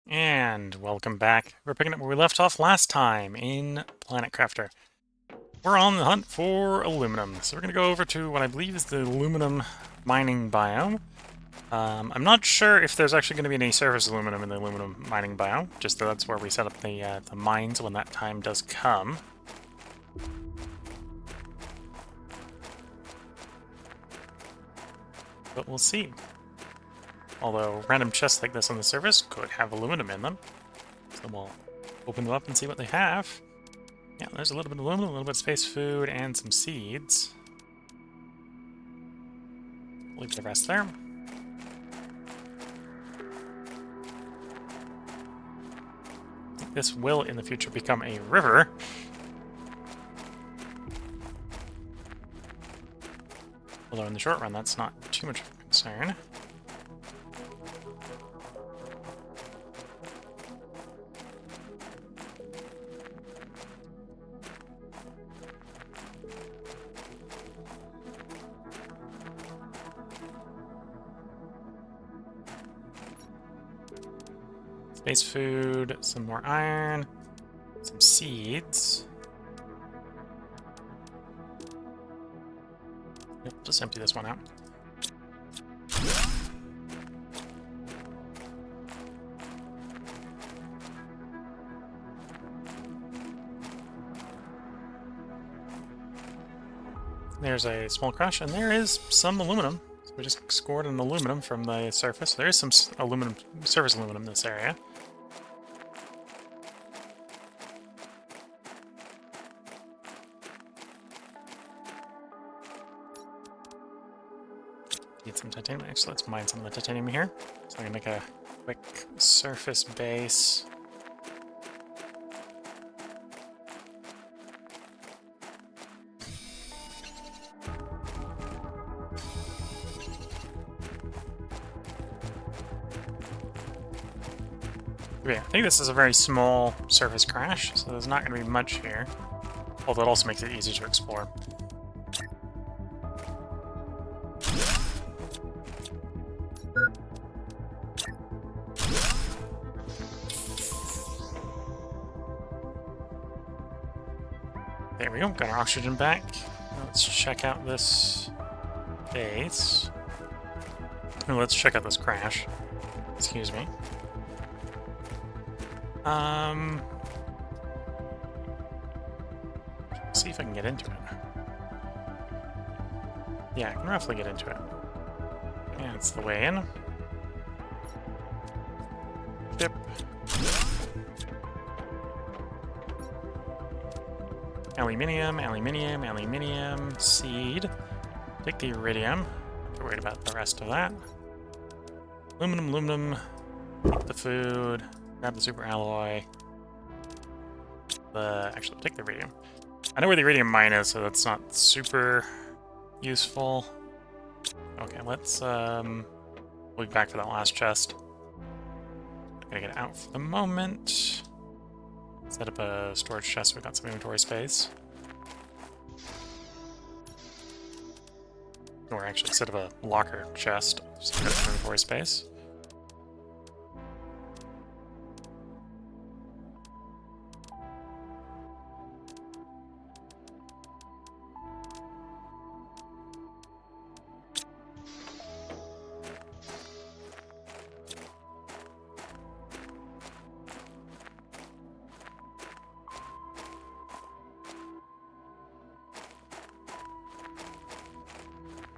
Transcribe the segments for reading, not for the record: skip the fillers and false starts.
And welcome back. We're picking up where we left off last time in Planet Crafter. We're on the hunt for aluminum. So we're going to go over to what I believe is the aluminum mining biome. I'm not sure if there's actually going to be any surface aluminum in the aluminum mining biome, just that that's where we set up the mines when that time does come. But we'll see. Although random chests like this on the surface could have aluminum in them. So we'll open them up and see what they have. Yeah, there's a little bit of aluminum, a little bit of space food, and some seeds. Leave the rest there. This will, in the future, become a river. Although in the short run, that's not too much of a concern. Space food, some more iron, some seeds. Yep, just empty this one out. There's a small crush, and there is some aluminum. So we just scored an aluminum from the surface. There is some aluminum, surface aluminum in this area. Need some titanium. Actually, let's mine some of the titanium here. So I can make a quick surface base. Okay, I think this is a very small surface crash, so there's not going to be much here. Although it also makes it easy to explore. There we go, got our oxygen back. Let's check out this base. Oh, let's check out this crash. Excuse me. See if I can get into it. Yeah, I can roughly get into it. Yeah, it's the way in. Yep. Aluminium, aluminium, aluminium, seed. Take the iridium. Not worried about the rest of that. Aluminum, aluminum. Take the food. Grab the super alloy. Actually, take the iridium. I know where the iridium mine is, so that's not super useful. Okay, let's we'll be back for that last chest. I'm gonna get out for the moment. Set up a storage chest so we've got some inventory space. Or actually set up a locker chest so we've got some inventory space.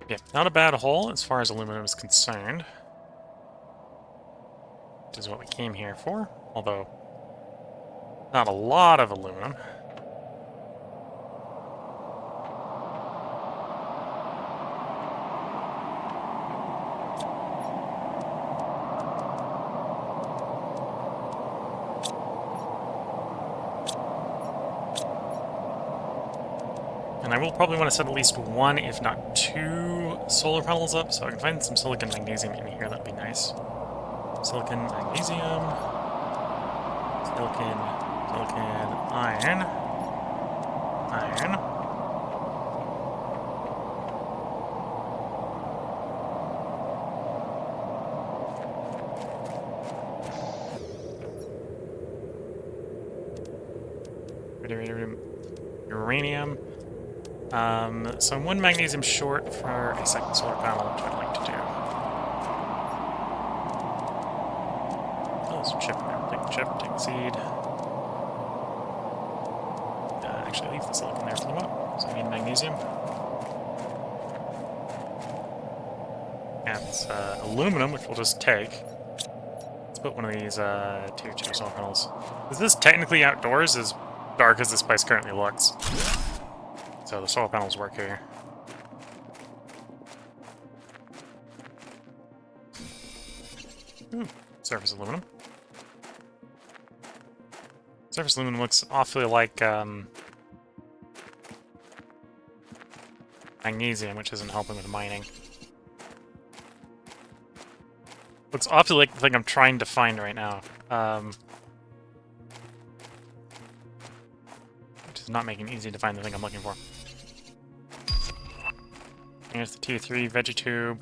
Yeah, not a bad hole as far as aluminum is concerned. Which is what we came here for, although not a lot of aluminum. And I will probably want to set at least one, if not two, solar panels up, so I can find some silicon magnesium in here. That'd be nice. Silicon magnesium. Silicon iron. Iron. uranium. So I'm 1 magnesium short for a second solar panel, which I'd like to do. Oh, there's a chip in there. Take the chip, take the seed. Actually, leave the silicon there for the moment, so I need magnesium. That's aluminum, which we'll just take. Let's put one of these tier 2 solar panels. Is this technically outdoors, as dark as this place currently looks? So the solar panels work here. Ooh, surface aluminum. Surface aluminum looks awfully like magnesium, which isn't helping with mining. Looks awfully like the thing I'm trying to find right now. Which is not making it easy to find the thing I'm looking for. Here's the tier 3 Vegetube.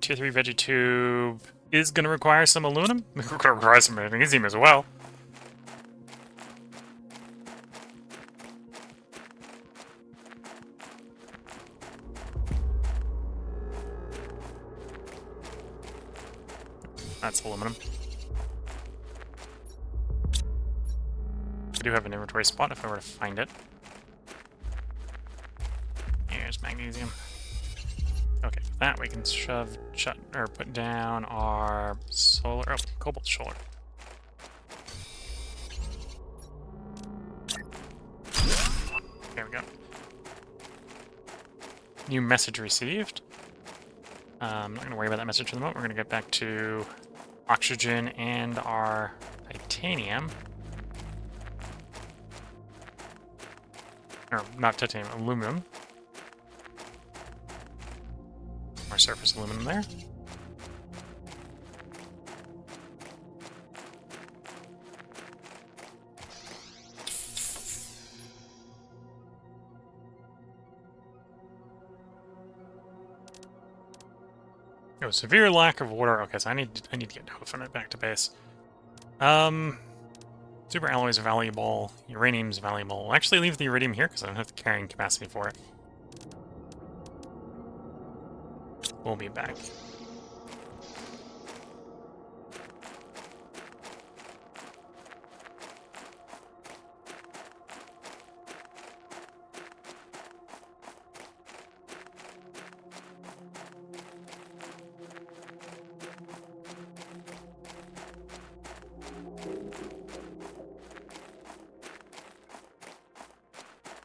Tier 3 Vegetube is going to require some aluminum. It's going to require some magnesium as well. That's aluminum. I do have an inventory spot if I were to find it. Here's magnesium. Okay, with that we can put down our cobalt solar. There we go. New message received. I'm not going to worry about that message for the moment. We're going to get back to oxygen and our titanium. Or, not titanium, aluminum. Our surface aluminum there. Oh, severe lack of water. Okay, so I need to get Hofinite back to base. Super alloys are valuable. Uranium's valuable. I'll actually leave the iridium here because I don't have the carrying capacity for it. We'll be back.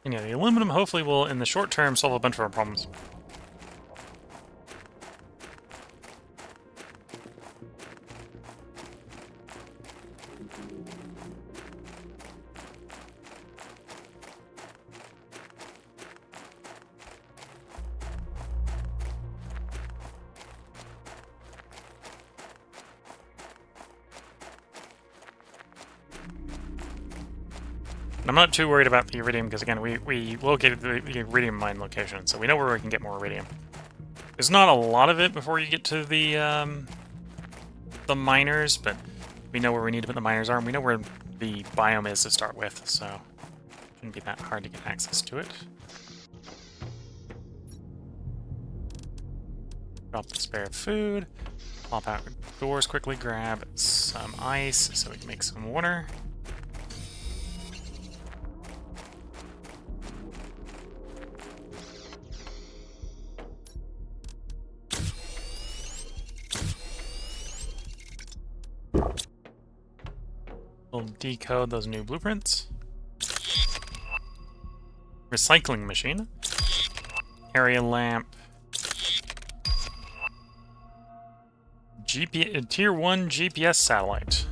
And yeah, the aluminum hopefully will, in the short term, solve a bunch of our problems. I'm not too worried about the iridium because, again, we located the iridium mine location, so we know where we can get more iridium. There's not a lot of it before you get to the miners, but we know where we need to put the miners are, and we know where the biome is to start with, so it shouldn't be that hard to get access to it. Drop the spare food, plop out doors quickly, grab some ice so we can make some water. We'll decode those new blueprints. Recycling machine. Area lamp. Tier 1 GPS satellite.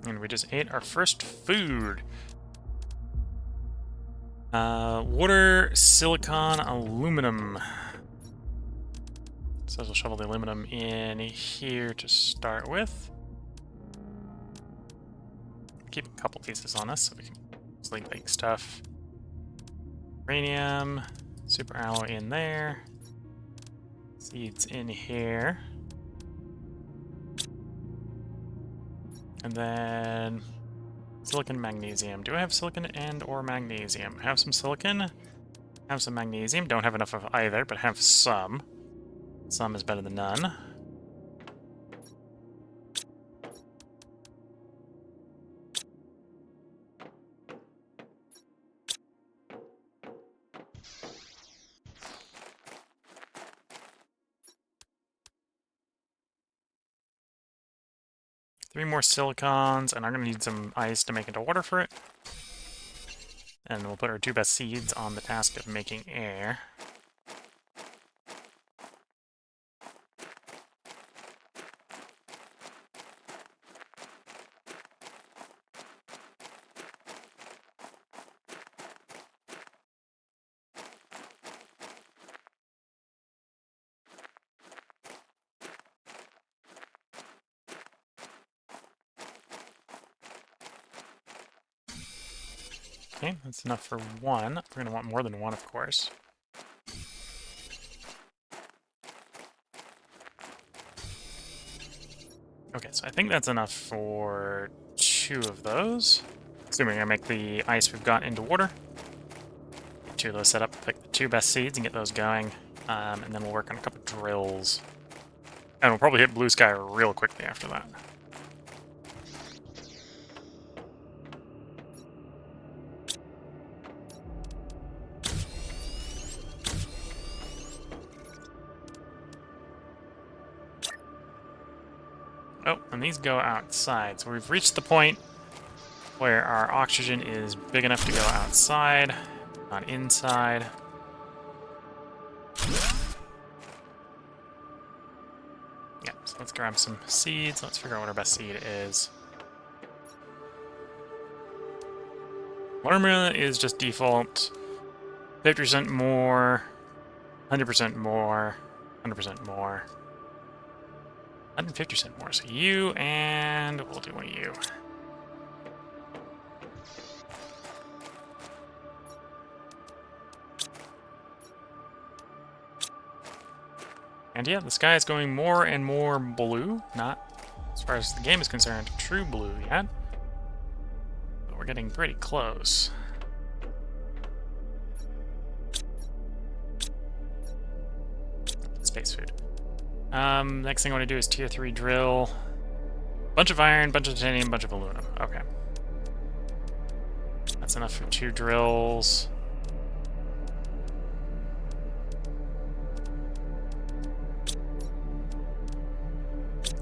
And we just ate our first food. Water, silicon, aluminum. So we'll shovel the aluminum in here to start with. Keep a couple pieces on us so we can easily make stuff. Uranium, super alloy in there. Seeds in here. And then silicon, magnesium. Do I have silicon and or magnesium? Have some silicon, have some magnesium. Don't have enough of either, but have some. Some is better than none. Three more silicons, and I'm going to need some ice to make into water for it. And we'll put our 2 best seeds on the task of making air. Okay, that's enough for 1. We're going to want more than 1, of course. Okay, so I think that's enough for 2 of those. Assuming I make the ice we've got into water. Get 2 of those set up, pick the 2 best seeds and get those going. And then we'll work on a couple drills. And we'll probably hit blue sky real quickly after that. Oh, and these go outside. So we've reached the point where our oxygen is big enough to go outside, not inside. Yeah, so let's grab some seeds. Let's figure out what our best seed is. Watermelon is just default. 50% more, 100% more, 100% more. 150% more. So you, and we'll do one of you. And yeah, the sky is going more and more blue. Not, as far as the game is concerned, true blue yet. But we're getting pretty close. Space food. Next thing I want to do is tier 3 drill. Bunch of iron, bunch of titanium, bunch of aluminum. Okay. That's enough for 2 drills.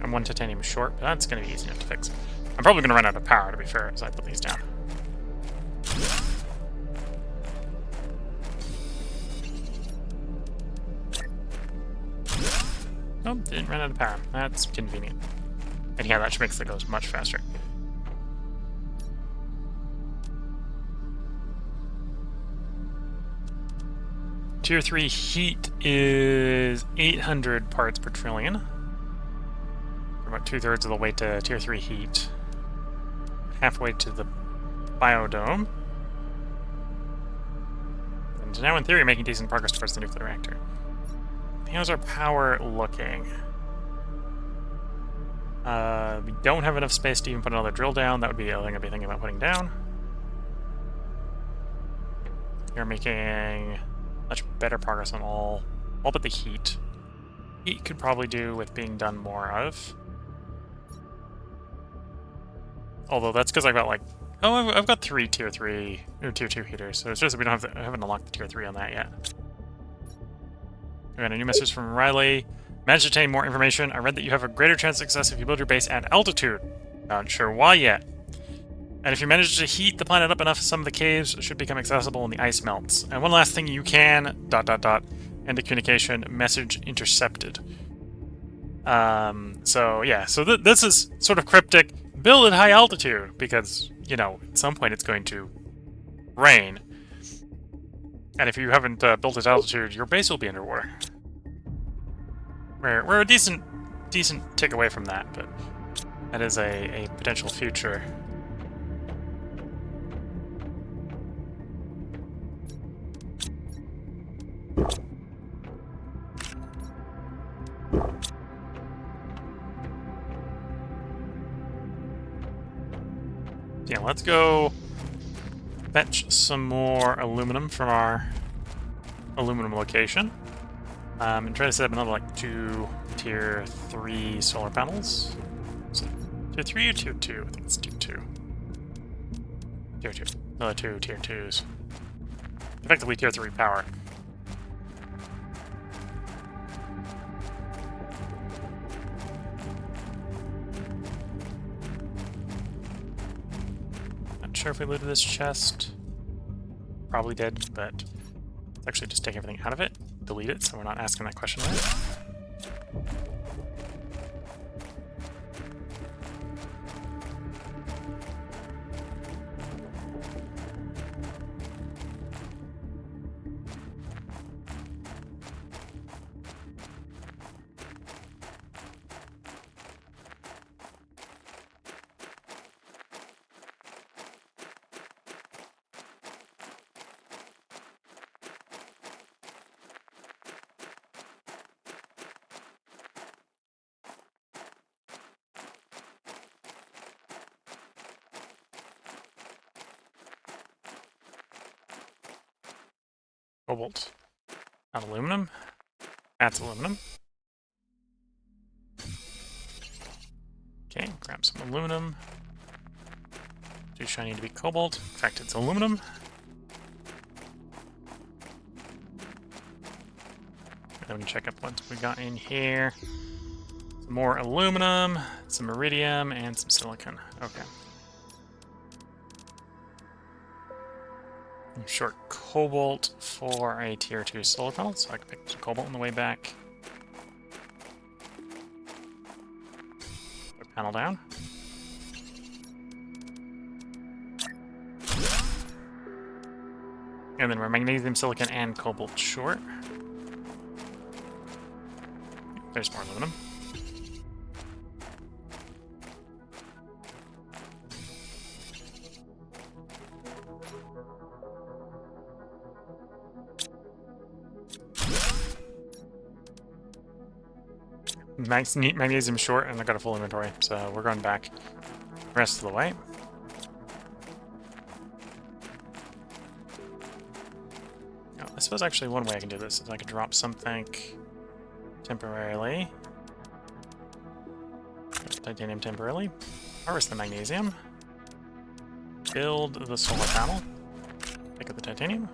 I'm 1 titanium short, but that's going to be easy enough to fix. I'm probably going to run out of power, to be fair, as I put these down. Oh, didn't run out of power. That's convenient. And yeah, that makes it goes much faster. Tier 3 heat is 800 parts per trillion. We're about 2/3 of the way to tier 3 heat. Halfway to the biodome. And now in theory making decent progress towards the nuclear reactor. How's our power looking? We don't have enough space to even put another drill down. That would be the other thing I'd be thinking about putting down. You're making much better progress on all but the heat. Heat could probably do with being done more of. Although that's because I've got like, oh, I've got 3 tier 3 or tier 2 heaters, so it's just that I haven't unlocked the tier 3 on that yet. We got a new message from Riley. Managed to obtain more information. I read that you have a greater chance of success if you build your base at altitude. Not sure why yet. And if you manage to heat the planet up enough, some of the caves should become accessible when the ice melts. And one last thing, you can ... end the communication, message intercepted. So yeah, so this is sort of cryptic. Build at high altitude, because, you know, at some point it's going to rain. And if you haven't built at altitude, your base will be underwater. We're a decent tick away from that, but that is a potential future. Yeah, let's go fetch some more aluminum from our aluminum location. And try to set up another, like, 2 tier 3 solar panels. So, tier 3 or tier 2? I think it's tier 2. Tier 2. Another 2 tier 2s. Effectively tier 3 power. Not sure if we looted this chest. Probably did, but let's actually just take everything out of it, delete it, so we're not asking that question later. Cobalt. Not aluminum. That's aluminum. Okay, grab some aluminum. Too shiny to be cobalt. In fact, it's aluminum. Let me check up what we got in here. Some more aluminum, some iridium, and some silicon. Okay. I'm short cobalt for a tier 2 solar panel, so I can pick some cobalt on the way back. Put panel down. And then we're magnesium, silicon, and cobalt short. There's more aluminum. Magnesium short, and I got a full inventory, so we're going back the rest of the way. Now, I suppose actually one way I can do this is I could drop something temporarily. Titanium temporarily. Harvest the magnesium. Build the solar panel. Pick up the titanium.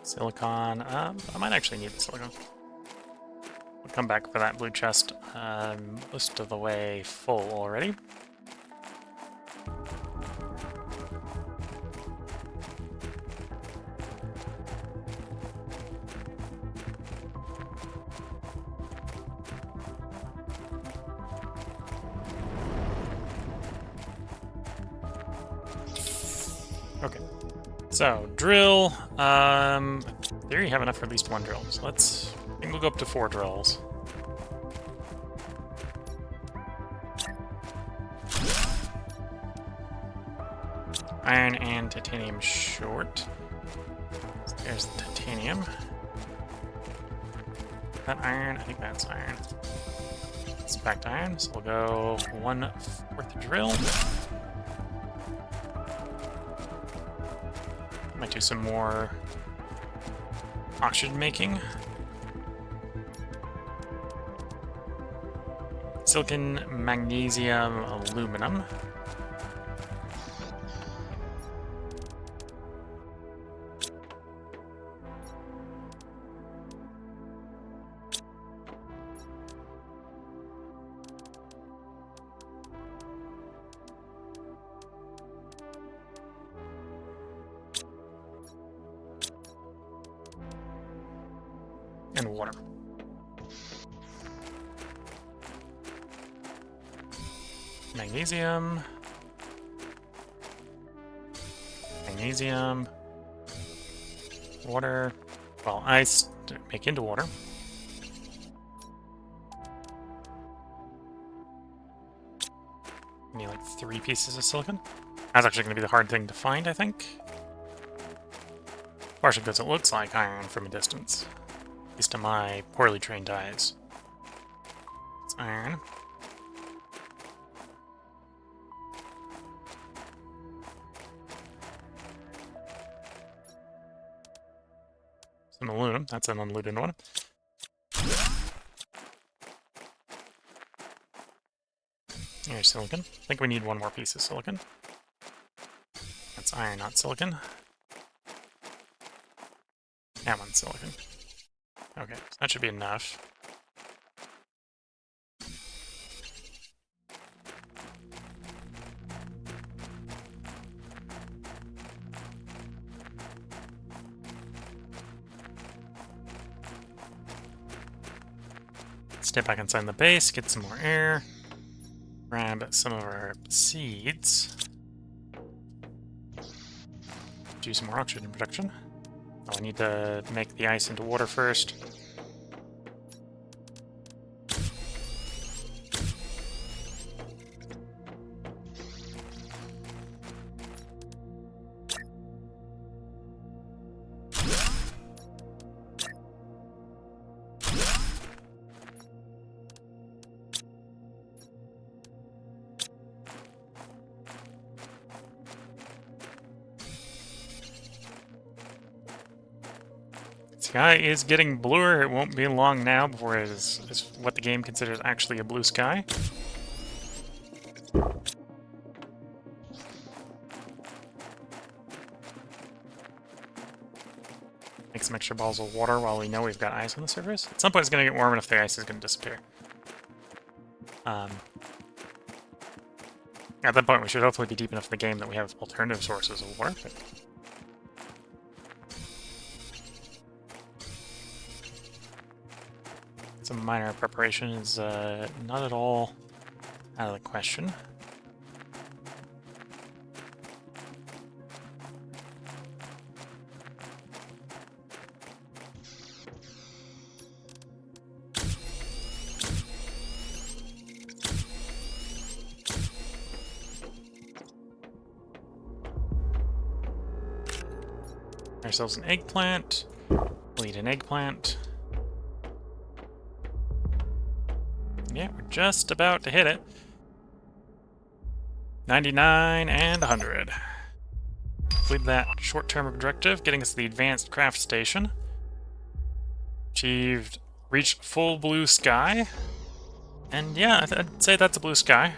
Silicon. I might actually need the silicon. We'll come back for that blue chest. Most of the way full already. Okay. So, drill. There you have enough for at least 1 drill. So I think we'll go up to 4 drills. Iron and titanium short. So there's the titanium. That iron? I think that's iron. It's back to iron, so we'll go 1/4 drill. Might do some more oxygen making. Silicon, magnesium, aluminum. And water. Magnesium. magnesium, water, well, ice to make into water. Need like 3 pieces of silicon. That's actually going to be the hard thing to find, I think. Partially because it looks like iron from a distance. At least to my poorly trained eyes. It's iron. Some aluminum. That's an unlooted one. Here's silicon. I think we need 1 more piece of silicon. That's iron, not silicon. And 1 silicon. Okay, so that should be enough. Step back inside the base, get some more air. Grab some of our seeds. Do some more oxygen production. Oh, I need to make the ice into water first. Sky is getting bluer. It won't be long now before it is what the game considers actually a blue sky. Make some extra balls of water while we know we've got ice on the surface. At some point it's going to get warm enough the ice is going to disappear. At that point we should hopefully be deep enough in the game that we have alternative sources of water. But some minor preparation is not at all out of the question. Ourselves an eggplant. We'll eat an eggplant. Yeah, we're just about to hit it. 99 and 100. Complete that short-term objective, getting us to the advanced craft station. Achieved, reached full blue sky. And yeah, I'd say that's a blue sky.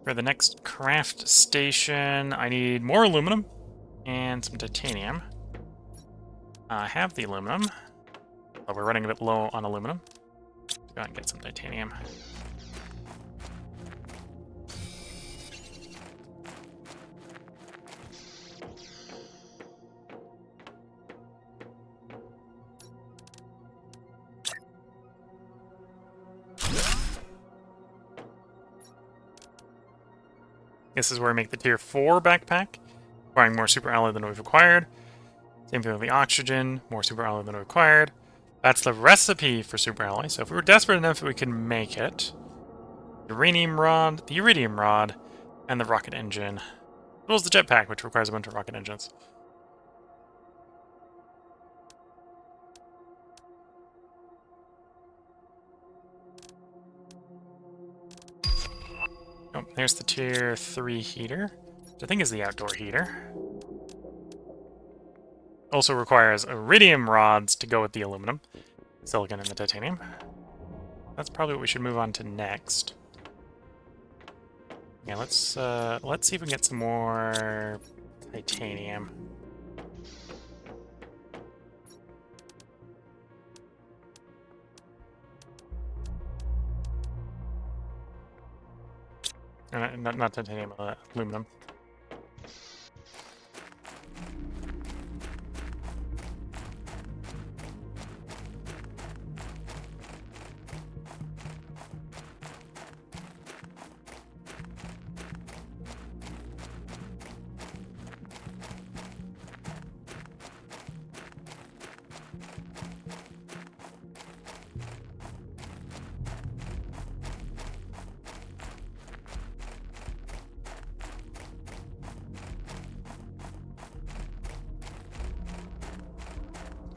For the next craft station, I need more aluminum and some titanium. I have the aluminum, but we're running a bit low on aluminum. Let's go ahead and get some titanium. This is where we make the tier 4 backpack, requiring more super alloy than we've acquired. Same thing with the oxygen, more super alloy than required. That's the recipe for super alloy, so if we were desperate enough, we can make it. Uranium rod, the iridium rod, and the rocket engine. As well as the jetpack, which requires a bunch of rocket engines. Oh, there's the tier 3 heater, which I think is the outdoor heater. Also requires iridium rods to go with the aluminum, silicon, and the titanium. That's probably what we should move on to next. Yeah, let's see if we can get some more titanium. Not titanium, aluminum.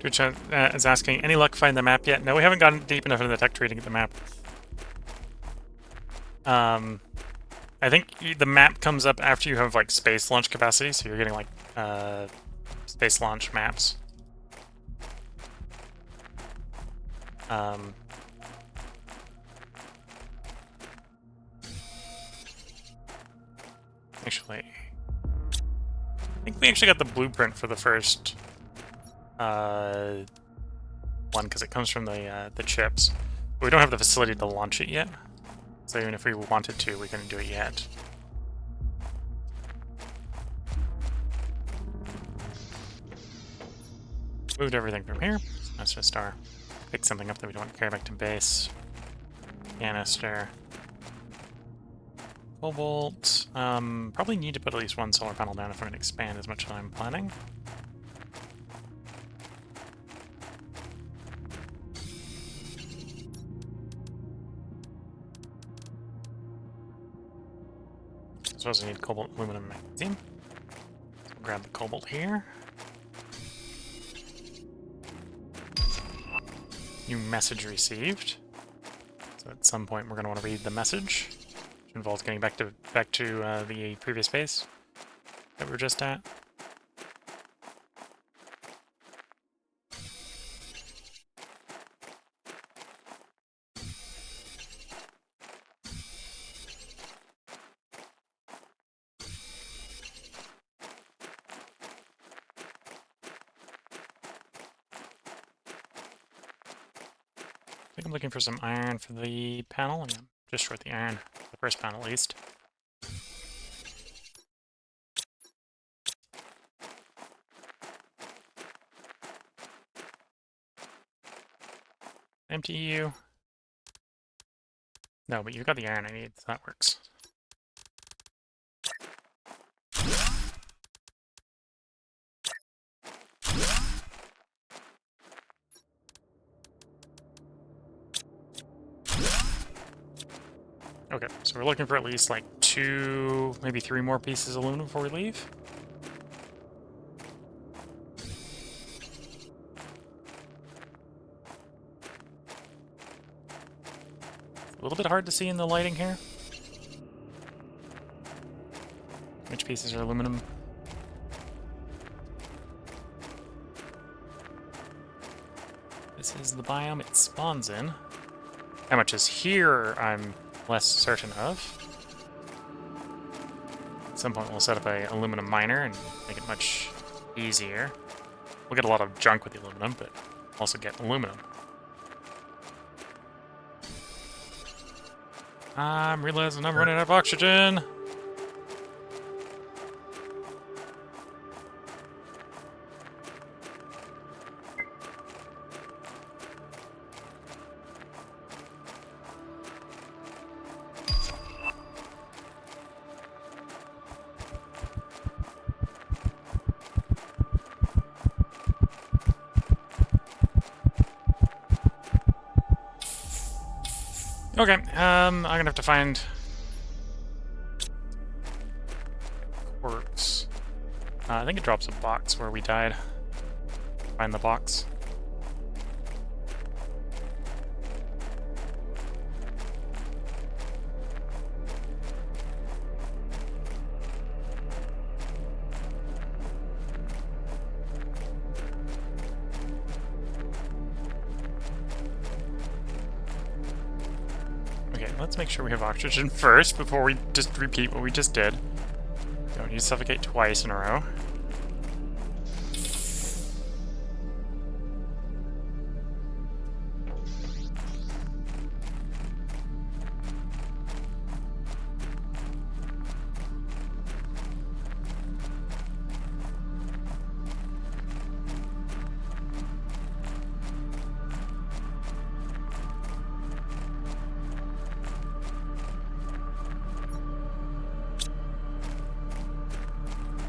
Twitch is asking, any luck finding the map yet? No, we haven't gotten deep enough into the tech tree to get the map. I think the map comes up after you have like space launch capacity, so you're getting like space launch maps. Actually, I think we actually got the blueprint for the first one because it comes from the chips. But we don't have the facility to launch it yet, so even if we wanted to, we couldn't do it yet. Moved everything from here. Let's just pick something up that we don't want to carry back to base. Canister. Cobalt. Probably need to put at least one solar panel down if I'm going to expand as much as I'm planning. I suppose I need cobalt aluminum magazine. So grab the cobalt here. New message received. So at some point we're going to want to read the message, which involves getting back to the previous base that we were just at. I think I'm looking for some iron for the panel, and I'm just short the iron, the first panel at least. Empty you. No, but you've got the iron I need, so that works. Okay, so we're looking for at least like 2, maybe 3 more pieces of aluminum before we leave. A little bit hard to see in the lighting here. Which pieces are aluminum? This is the biome it spawns in. How much is here, I'm less certain of. At some point we'll set up an aluminum miner and make it much easier. We'll get a lot of junk with the aluminum, but also get aluminum. I'm realizing I'm running out of oxygen! Okay, I'm gonna have to find quirks. I think it drops a box where we died. Find the box. Let's make sure we have oxygen first before we just repeat what we just did. Don't need to suffocate twice in a row.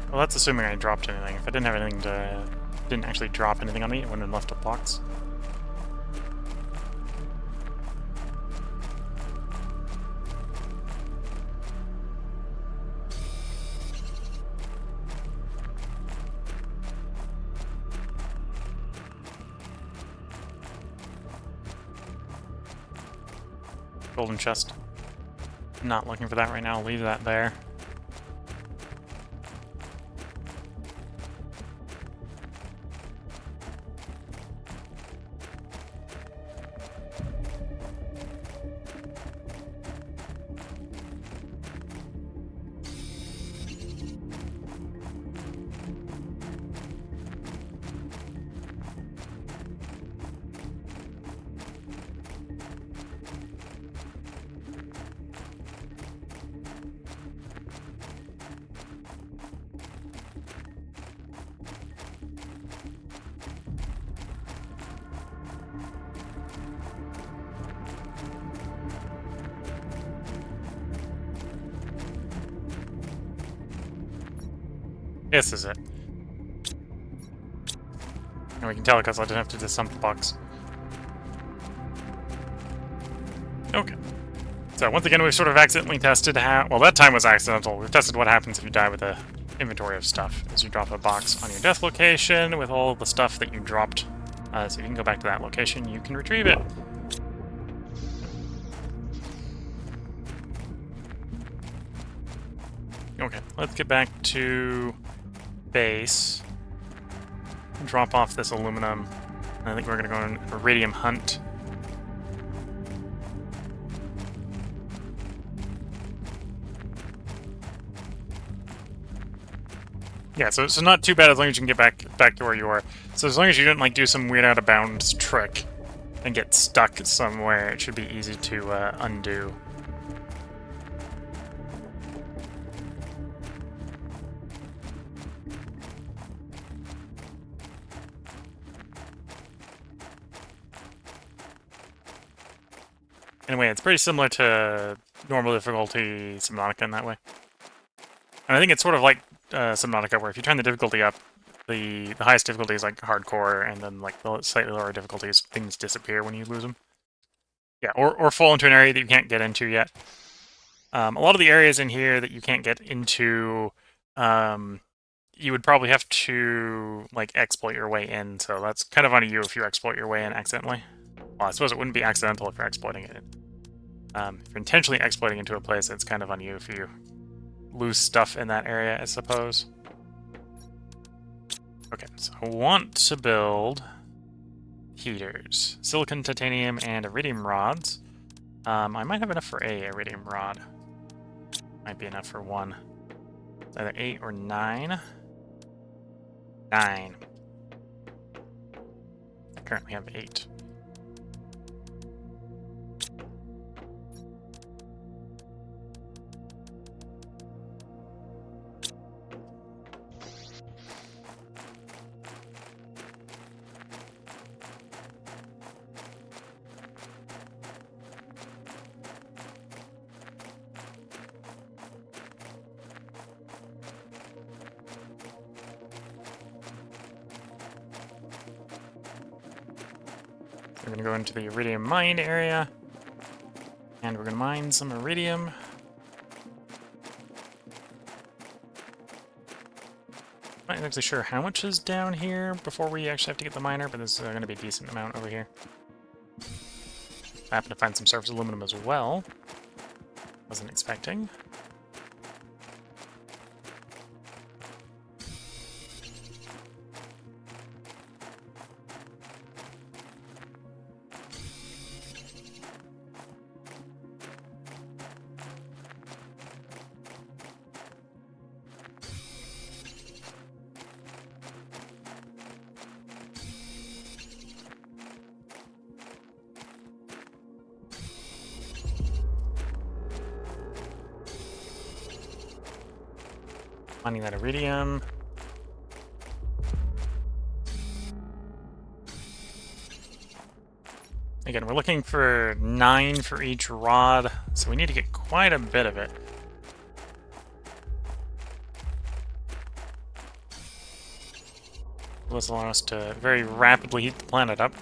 Well, that's assuming I dropped anything. If I didn't have anything didn't actually drop anything on me, it wouldn't have left a box. golden chest. Not looking for that right now. Leave that there. This is it. And we can tell because I didn't have to disassemble the box. Okay. So once again, we've sort of accidentally tested how... Well, that time was accidental. We've tested what happens if you die with a inventory of stuff. As you drop a box on your death location with all of the stuff that you dropped. So if you can go back to that location, you can retrieve it. Okay, let's get back to base. Drop off this aluminum. I think we're going to go on a iridium hunt. Yeah, so not too bad as long as you can get back to where you are. So as long as you didn't like do some weird out of bounds trick and get stuck somewhere, it should be easy to undo. Anyway, it's pretty similar to normal difficulty Subnautica in that way. And I think it's sort of like Subnautica, where if you turn the difficulty up, the highest difficulty is like hardcore, and then like the slightly lower difficulties, things disappear when you lose them. Yeah, or fall into an area that you can't get into yet. A lot of the areas in here that you can't get into, you would probably have to like exploit your way in, so that's kind of on you if you exploit your way in accidentally. Well, I suppose it wouldn't be accidental if you're exploiting it. If you're intentionally exploiting into a place, it's kind of on you if you lose stuff in that area, I suppose. Okay, so I want to build heaters. Silicon, titanium, and iridium rods. I might have enough for a iridium rod. Might be enough for one. It's either 8 or 9. 9. I currently have 8. We're going to go into the iridium mine area, and we're going to mine some iridium. I'm not exactly sure how much is down here before we actually have to get the miner, but there's going to be a decent amount over here. I happen to find some surface aluminum as well. Wasn't expecting. Finding that iridium. Again, we're looking for 9 for each rod, so we need to get quite a bit of it. This will allow us to very rapidly heat the planet up.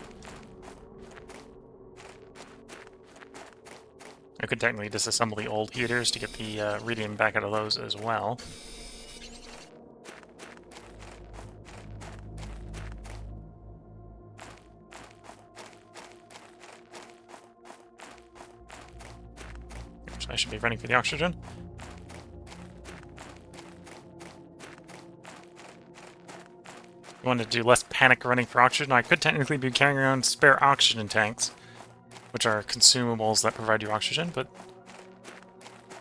I could technically disassemble the old heaters to get the iridium back out of those as well. should be running for the oxygen. I wanted to do less panic running for oxygen. I could technically be carrying around spare oxygen tanks, which are consumables that provide you oxygen, but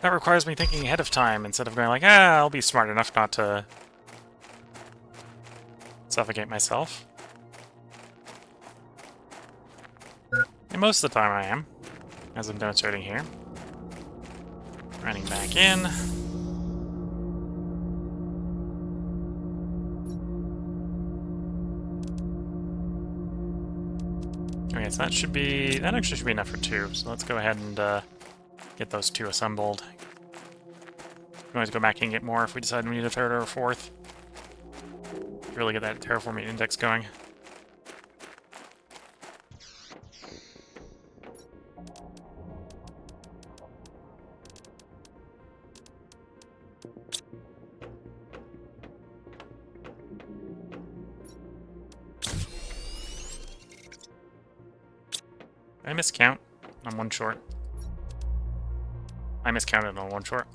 that requires me thinking ahead of time instead of going like, I'll be smart enough not to suffocate myself. And most of the time I am, as I'm demonstrating here. Running back in. Okay, so that actually should be enough for 2, so let's go ahead and get those 2 assembled. We can always go back and get more if we decide we need a 3rd or a 4th. Really get that terraforming index going. Did I miscount on 1 short? I miscounted on 1 short.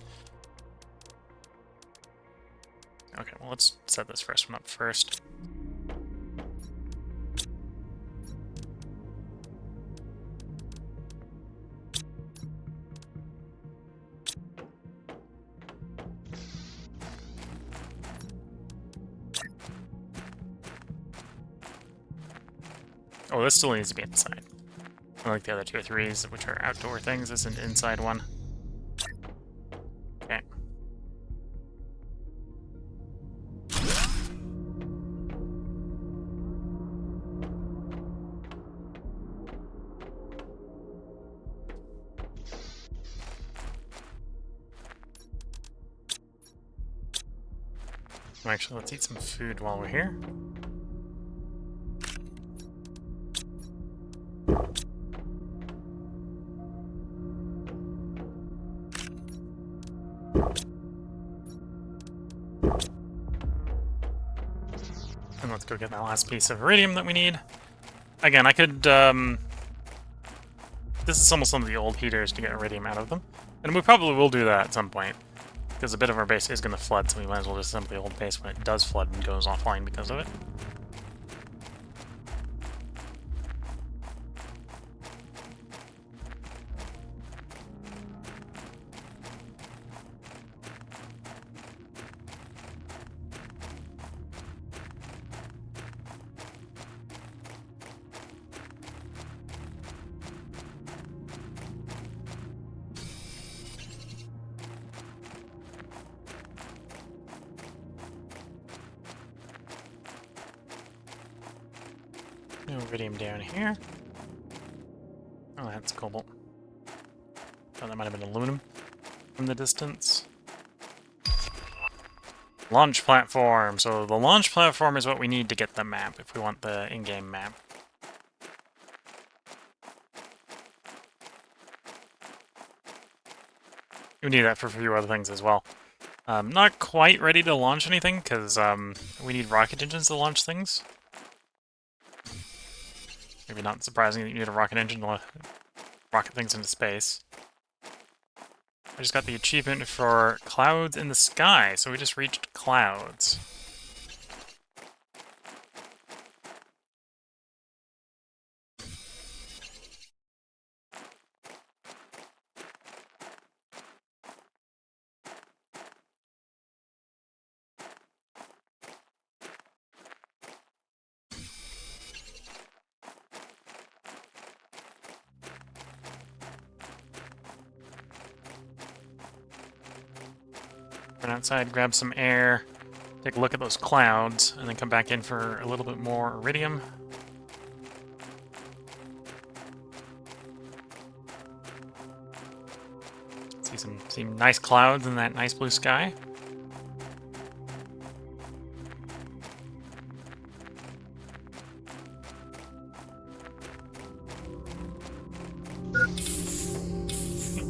Okay, well, let's set this first one up first. Oh, this still needs to be inside. Unlike the other 2 or 3s, which are outdoor things, this is an inside one. Okay. Actually, let's eat some food while we're here. And let's go get that last piece of iridium that we need. Again, I could, disassemble some of the old heaters to get iridium out of them. And we probably will do that at some point, because a bit of our base is going to flood, so we might as well just assemble the old base when it does flood and goes offline because of it. No iridium down here. Oh, that's cobalt. Oh, that might have been aluminum from the distance. Launch platform. So the launch platform is what we need to get the map if we want the in-game map. We need that for a few other things as well. Not quite ready to launch anything because we need rocket engines to launch things. Maybe not surprising that you need a rocket engine to rocket things into space. I just got the achievement for clouds in the sky, so we just reached clouds. Run outside, grab some air, take a look at those clouds, and then come back in for a little bit more iridium. See some nice clouds in that nice blue sky.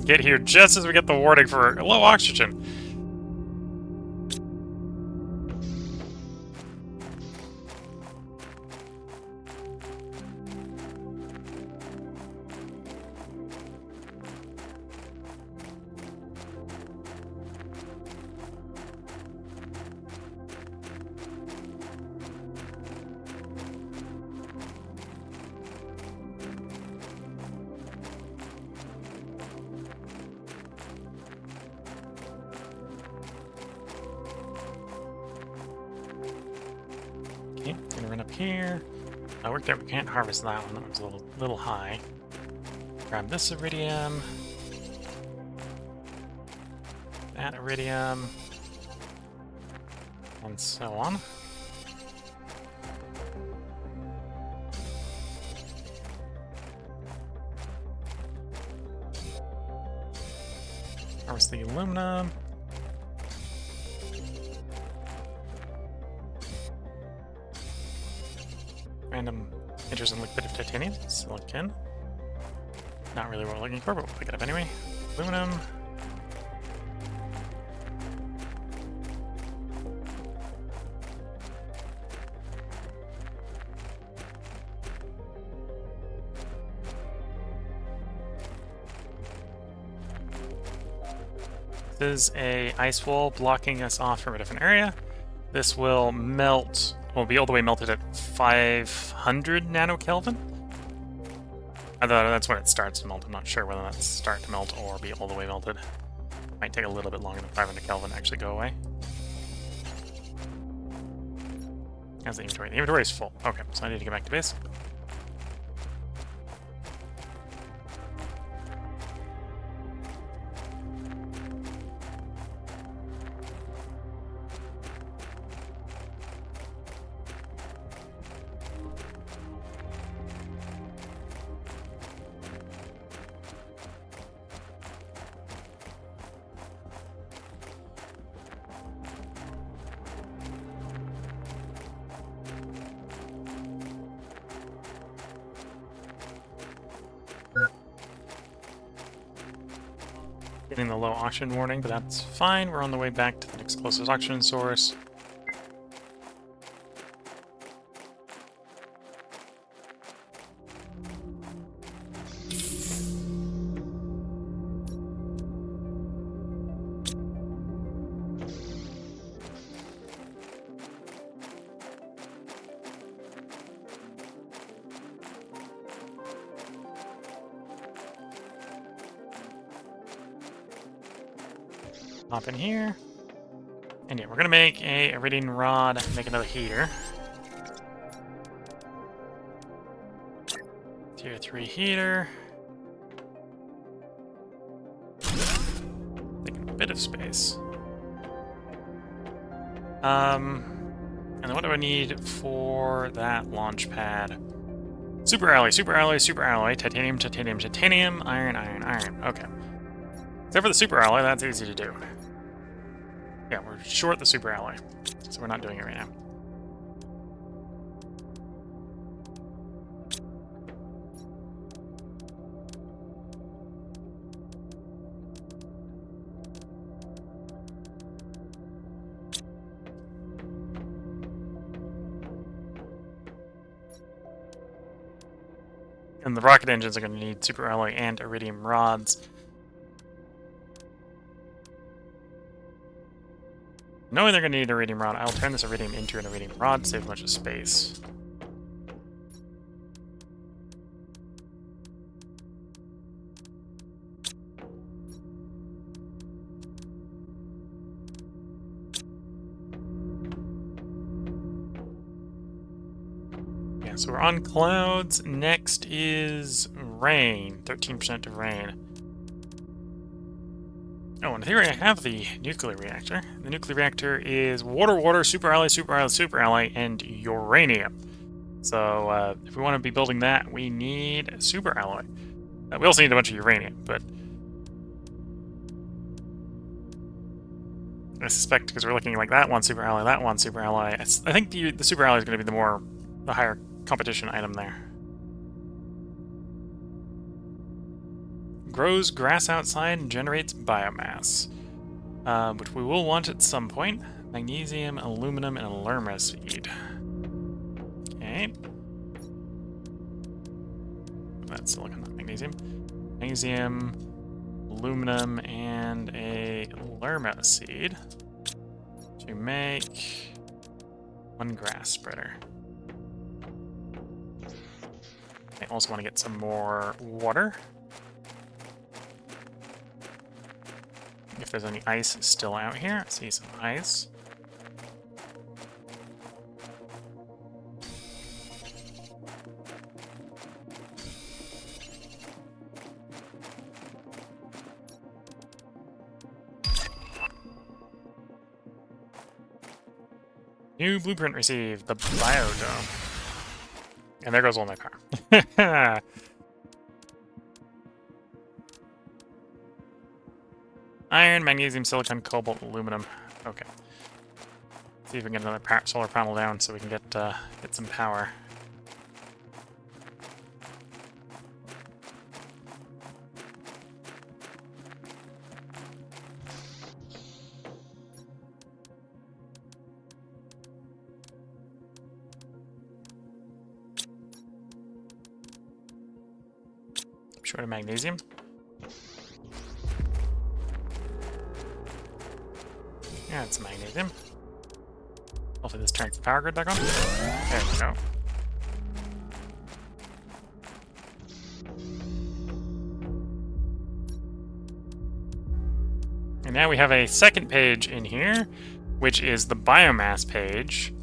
Get here just as we get the warning for low oxygen. Okay, gonna run up here. I worked out we can't harvest that one. That was a little high. Grab this iridium. That iridium. And so on. Harvest the aluminum. Random interest in liquid of titanium, silicon. Not really what we're looking for, but we'll pick it up anyway. Aluminum. This is a ice wall blocking us off from a different area. This will melt, will be all the way melted at 500 nanokelvin. That's when it starts to melt. I'm not sure whether that's start to melt or be all the way melted. Might take a little bit longer than 500 Kelvin to actually go away. How's the inventory? The inventory is full. Okay, so I need to get back to base. Getting the low oxygen warning, but that's fine. We're on the way back to the next closest oxygen source. Hop in here. And yeah, we're gonna make a iridium rod, make another heater. Tier 3 heater. Taking a bit of space. And then what do I need for that launch pad? Super alloy, super alloy, super alloy, titanium, titanium, titanium, iron, iron, iron. Okay. Except for the super alloy, that's easy to do. Yeah, we're short the super alloy, so we're not doing it right now. And the rocket engines are going to need super alloy and iridium rods. Knowing they're going to need an iridium rod, I'll turn this iridium into an iridium rod to save a bunch of space. Yeah, so we're on clouds. Next is rain. 13% of rain. Oh, in theory, I have the nuclear reactor. The nuclear reactor is water, water, super alloy, super alloy, super alloy, and uranium. So, if we want to be building that, we need super alloy. We also need a bunch of uranium, but I suspect because we're looking like that one super alloy, that one super alloy. I think the super alloy is going to be the higher competition item there. Grows grass outside and generates biomass, which we will want at some point. Magnesium, aluminum, and aluminum seed. Okay. That's silicon, not magnesium. Magnesium, aluminum, and a aluminum seed to make one grass spreader. I also want to get some more water. If there's any ice still out here, I see some ice. New blueprint received, the biodome. And there goes all my power. Iron, magnesium, silicon, cobalt, aluminum. Okay. See if we can get another solar panel down so we can get some power. Short of magnesium. Yeah, it's magnesium. Hopefully this turns the power grid back on. There we go. And now we have a second page in here, which is the biomass page,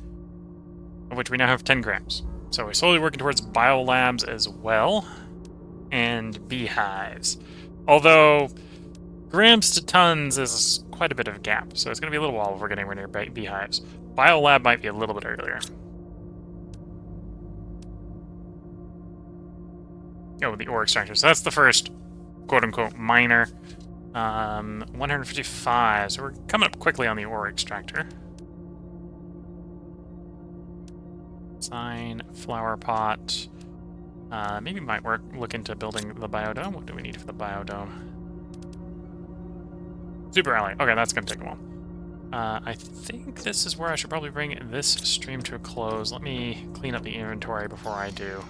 of which we now have 10 grams. So we're slowly working towards biolabs as well, and beehives. Although grams to tons is quite a bit of a gap, so it's going to be a little while before getting near beehives. Biolab might be a little bit earlier. Oh, the ore extractor. So that's the first quote-unquote miner. 155, so we're coming up quickly on the ore extractor. Sign, flower pot. Maybe we might look into building the biodome. What do we need for the biodome? Super alley. Okay, that's going to take a while. I think this is where I should probably bring this stream to a close. Let me clean up the inventory before I do.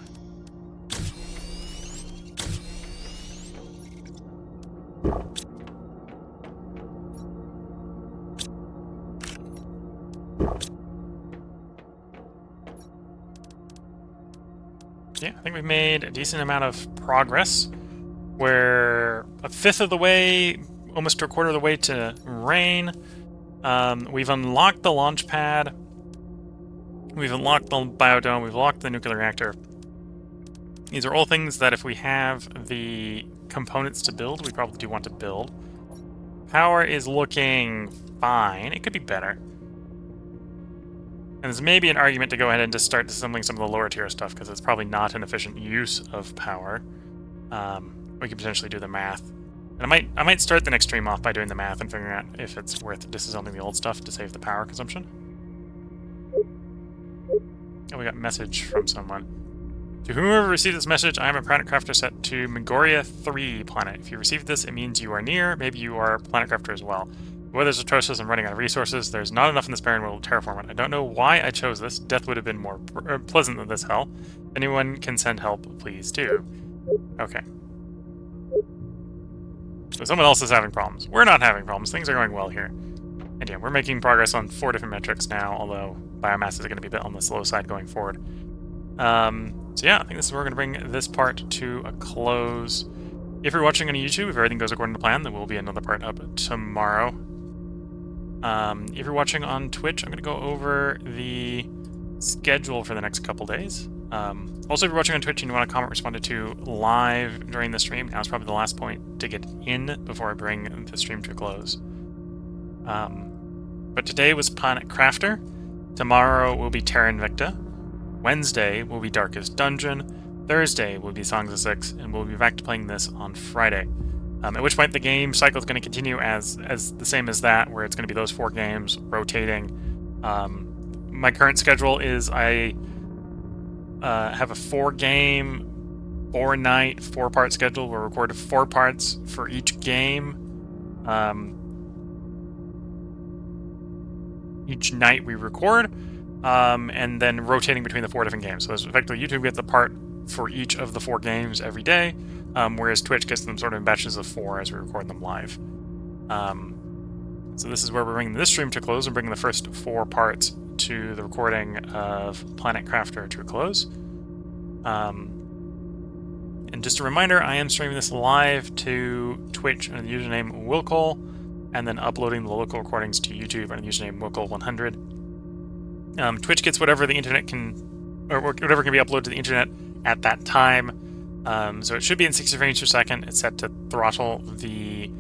Yeah, I think we've made a decent amount of progress. We're a fifth of the way, almost to a quarter of the way to rain. We've unlocked the launch pad. We've unlocked the biodome. We've unlocked the nuclear reactor. These are all things that if we have the components to build, we probably do want to build. Power is looking fine. It could be better. And there's maybe an argument to go ahead and just start assembling some of the lower tier stuff, because it's probably not an efficient use of power. We could potentially do the math. And I might start the next stream off by doing the math and figuring out if it's worth disassembling the old stuff to save the power consumption. Oh, we got a message from someone. To whoever received this message, I am a planet crafter set to Megoria 3 planet. If you received this, it means you are near. Maybe you are a planet crafter as well. The weather's atrocious. I'm running out of resources. There's not enough in this barren world to terraform it. I don't know why I chose this. Death would have been more pleasant than this hell. If anyone can send help, please do. Okay. So someone else is having problems. We're not having problems. Things are going well here. And yeah, we're making progress on 4 different metrics now, although biomass is going to be a bit on the slow side going forward. So yeah, I think this is where we're going to bring this part to a close. If you're watching on YouTube, if everything goes according to plan, there will be another part up tomorrow. If you're watching on Twitch, I'm going to go over the schedule for the next couple days. Also, if you're watching on Twitch and you want to comment responded to live during the stream, now's probably the last point to get in before I bring the stream to a close. But today was Planet Crafter. Tomorrow will be Terra Invicta. Wednesday will be Darkest Dungeon. Thursday will be Songs of Six, and we'll be back to playing this on Friday. At which point the game cycle is going to continue as the same as that, where it's going to be those 4 games rotating. My current schedule is I have a 4-game, 4-night, 4-part schedule. We'll record 4 parts for each game. Each night we record, and then rotating between the 4 different games. So effectively YouTube gets a part for each of the 4 games every day, whereas Twitch gets them sort of in batches of 4 as we record them live. So this is where we're bringing this stream to a close and bringing the first 4 parts to the recording of Planet Crafter to a close. And just a reminder, I am streaming this live to Twitch under the username Wilcol, and then uploading the local recordings to YouTube under the username Wilcol100. Twitch gets whatever the internet can, or whatever can be uploaded to the internet at that time. So it should be in 60 frames per second. It's set to throttle the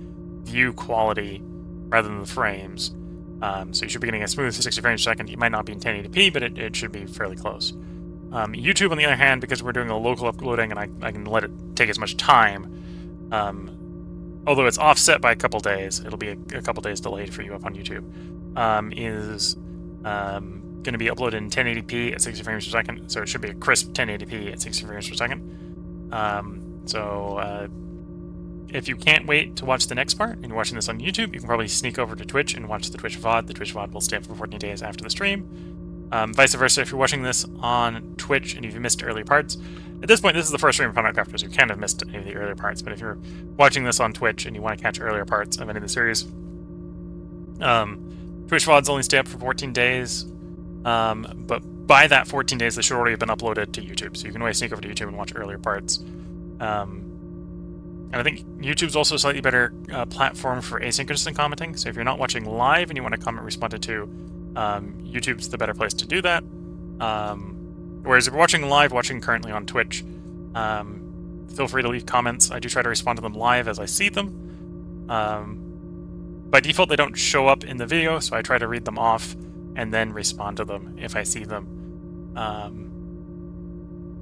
view quality rather than the frames. So you should be getting a smooth 60 frames per second. It might not be in 1080p, but it should be fairly close. YouTube, on the other hand, because we're doing a local uploading and I can let it take as much time, although it's offset by a couple days, it'll be a couple days delayed for you up on YouTube, is going to be uploaded in 1080p at 60 frames per second, so it should be a crisp 1080p at 60 frames per second. If you can't wait to watch the next part and you're watching this on YouTube, you can probably sneak over to Twitch and watch the Twitch VOD. The Twitch VOD will stay up for 14 days after the stream. Vice versa, if you're watching this on Twitch and you've missed early parts, at this point, this is the first stream of Planet Crafters. You can't have missed any of the earlier parts, but if you're watching this on Twitch and you want to catch earlier parts of any of the series, Twitch VODs only stay up for 14 days, but by that 14 days, they should already have been uploaded to YouTube, so you can always sneak over to YouTube and watch earlier parts. And I think YouTube's also a slightly better platform for asynchronous commenting, so if you're not watching live and you want to comment responded to, YouTube's the better place to do that. Whereas if you're watching live, watching currently on Twitch, feel free to leave comments. I do try to respond to them live as I see them. By default, they don't show up in the video, so I try to read them off and then respond to them if I see them.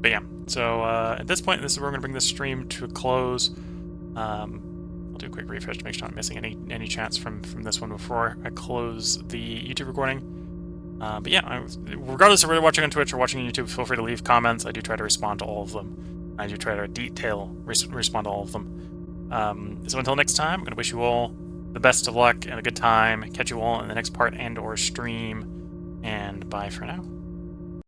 But yeah, so at this point, this is where we're going to bring this stream to a close. I'll do a quick refresh to make sure I'm not missing any chats from this one before I close the YouTube recording. But yeah, regardless of whether you're watching on Twitch or watching on YouTube, feel free to leave comments. I do try to respond to all of them. I do try to respond to all of them. So until next time, I'm going to wish you all the best of luck and a good time. Catch you all in the next part and/or stream, and bye for now.